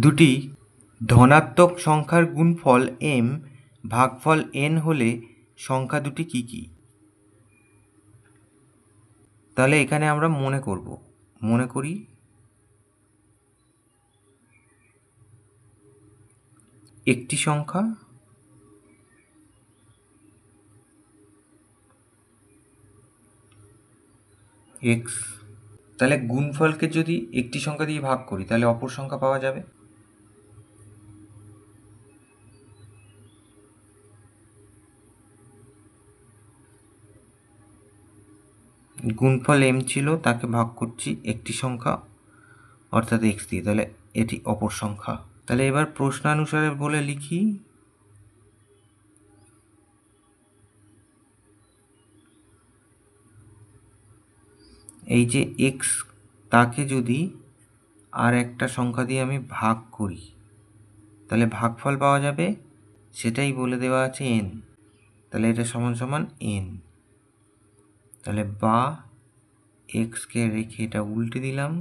দুটি ধনাত্মক সংখ্যার গুণফল m ভাগফল n হলে সংখ্যা দুটি কি কি? তাহলে এখানে আমরা মনে করি একটি সংখ্যা x, তাহলে গুণফলকে যদি একটি সংখ্যা দিয়ে ভাগ করি তাহলে অপর সংখ্যা পাওয়া যাবে। গুণফল m ছিল, তাকে ভাগ করছি একটি সংখ্যা অর্থাৎ x দিয়ে, তাহলে এটি অপর সংখ্যা। তাহলে এবার প্রশ্নানুসারে বলে লিখি, এই যে x, তাকে যদি আর একটা সংখ্যা দিয়ে আমি ভাগ করি তাহলে ভাগফল পাওয়া যাবে, সেটাই বলে দেওয়া আছে n। তাহলে এটা সমান সমান n। তাহলে বা এক্সকে রেখে এটা উল্টে দিলাম,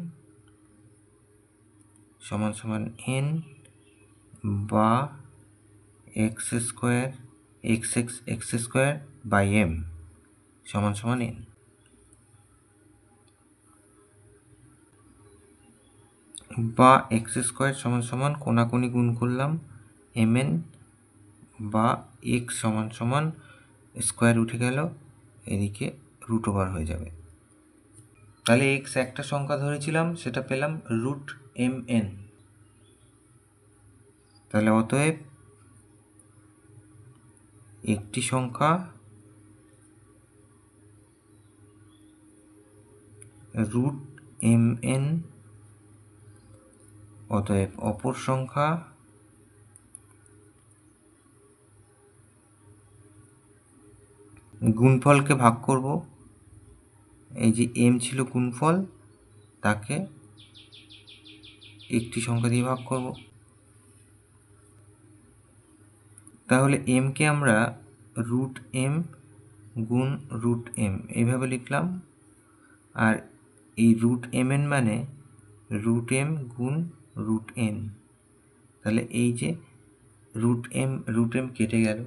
সমান সমান n বা এক্স স্কোয়ার বাই m সমান সমান n। বা এক্স স্কোয়ার সমান সমান কোনাকুনি গুণ করলাম mn, বা এক্স সমান সমান স্কোয়ার উঠে গেল, এদিকে রুট ওভার হয়ে যাবে। তাহলে এক্স একটা সংখ্যা ধরেছিলাম, সেটা পেলাম √mn। তাহলে অতএব একটি সংখ্যা √mn, অতএব অপর সংখ্যা গুণফলকে ভাগ করব, এই যে m ছিল গুণফল, তাকে একটি সংখ্যা দিয়ে ভাগ করব। তাহলে m কে আমরা √m গুণ √m এইভাবে লিখলাম, আর এই √mn মানে √m গুণ √n। তাহলে এই যে √m কেটে গেল,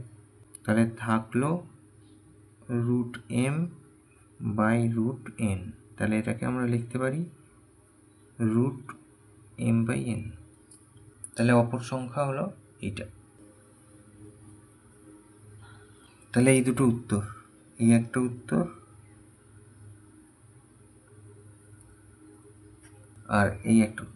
তাহলে থাকলো √m বাই √n। তাহলে এটাকে আমরা লিখতে পারি √m/n। তাহলে অপর সংখ্যা হলো এইটা। তাহলে এই দুটো উত্তর, এই একটা উত্তর আর এই একটা উত্তর।